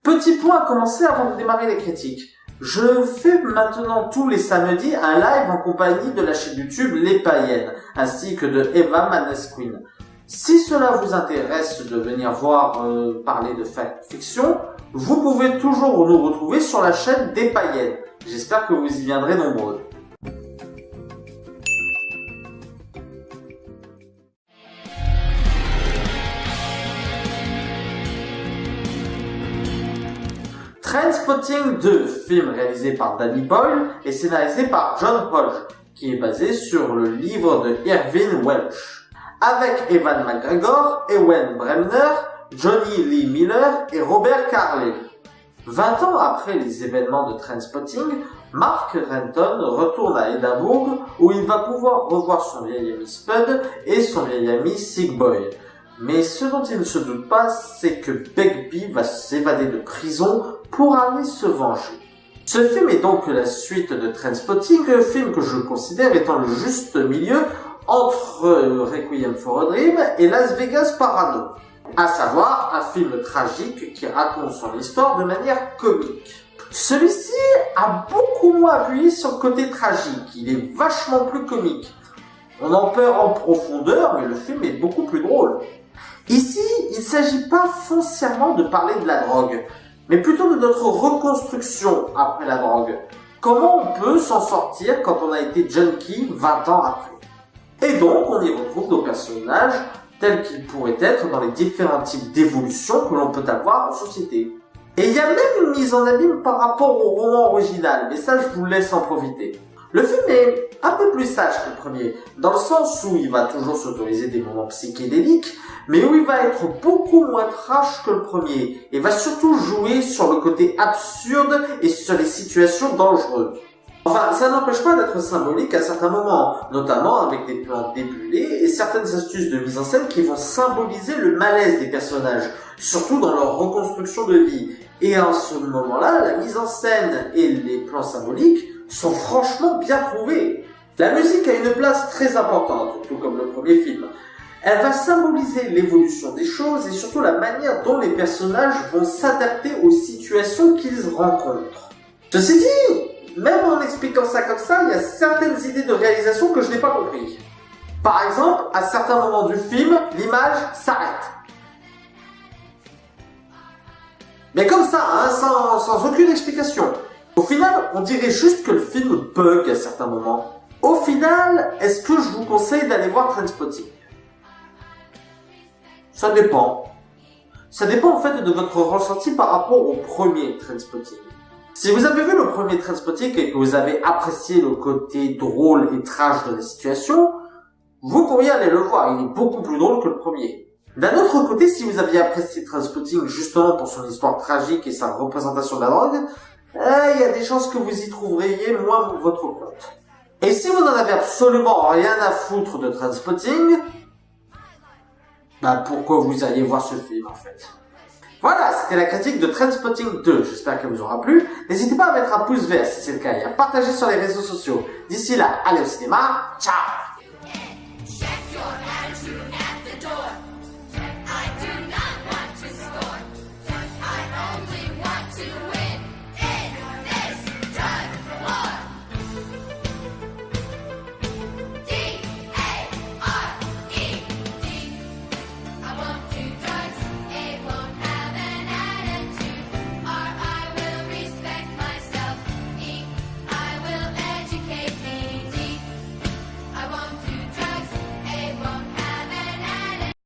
Petit point à commencer avant de démarrer les critiques. Je fais maintenant tous les samedis un live en compagnie de la chaîne YouTube Les Païennes, ainsi que de Eva Manesquin. Si cela vous intéresse de venir voir parler de fiction, vous pouvez toujours nous retrouver sur la chaîne des Païennes. J'espère que vous y viendrez nombreux. Trainspotting 2, film réalisé par Danny Boyle et scénarisé par John Hodge, qui est basé sur le livre de Irving Welsh. Avec Ewan McGregor, Ewen Bremner, Johnny Lee Miller et Robert Carlyle. 20 ans après les événements de Trainspotting, Mark Renton retourne à Édimbourg où il va pouvoir revoir son vieil ami Spud et son vieil ami Sick Boy. Mais ce dont il ne se doute pas, c'est que Begbie va s'évader de prison pour aller se venger. Ce film est donc la suite de Trainspotting, film que je considère étant le juste milieu entre Requiem for a Dream et Las Vegas Parano. À savoir, un film tragique qui raconte son histoire de manière comique. Celui-ci a beaucoup moins appuyé sur le côté tragique, il est vachement plus comique. On en perd en profondeur, mais le film est beaucoup plus drôle. Ici, il ne s'agit pas foncièrement de parler de la drogue, mais plutôt de notre reconstruction après la drogue. Comment on peut s'en sortir quand on a été junkie 20 ans après. Et donc, on y retrouve nos personnages tels qu'ils pourraient être dans les différents types d'évolutions que l'on peut avoir en société. Et il y a même une mise en abîme par rapport au roman original, mais ça je vous laisse en profiter. Le film est un peu plus sage que le premier, dans le sens où il va toujours s'autoriser des moments psychédéliques, mais où il va être beaucoup moins trash que le premier, et va surtout jouer sur le côté absurde et sur les situations dangereuses. Enfin, ça n'empêche pas d'être symbolique à certains moments, notamment avec des plans débulés et certaines astuces de mise en scène qui vont symboliser le malaise des personnages, surtout dans leur reconstruction de vie. Et à ce moment-là, la mise en scène et les plans symboliques sont franchement bien trouvés. La musique a une place très importante, tout comme le premier film. Elle va symboliser l'évolution des choses et surtout la manière dont les personnages vont s'adapter aux situations qu'ils rencontrent. Ceci dit, même en expliquant ça comme ça, il y a certaines idées de réalisation que je n'ai pas compris. Par exemple, à certains moments du film, l'image s'arrête. Mais comme ça, hein, sans aucune explication. Au final, on dirait juste que le film bug à certains moments. Au final, est-ce que je vous conseille d'aller voir Trainspotting ? Ça dépend. Ça dépend en fait de votre ressenti par rapport au premier Trainspotting. Si vous avez vu le premier Trainspotting et que vous avez apprécié le côté drôle et trash de la situation, vous pourriez aller le voir, il est beaucoup plus drôle que le premier. D'un autre côté, si vous aviez apprécié Trainspotting justement pour son histoire tragique et sa représentation de la drogue, il y a des chances que vous y trouveriez moins votre compte. Et si vous n'en avez absolument rien à foutre de Trainspotting, pourquoi vous alliez voir ce film en fait ? Voilà, c'était la critique de Trainspotting 2, j'espère qu'elle vous aura plu. N'hésitez pas à mettre un pouce vert si c'est le cas et à partager sur les réseaux sociaux. D'ici là, allez au cinéma, ciao!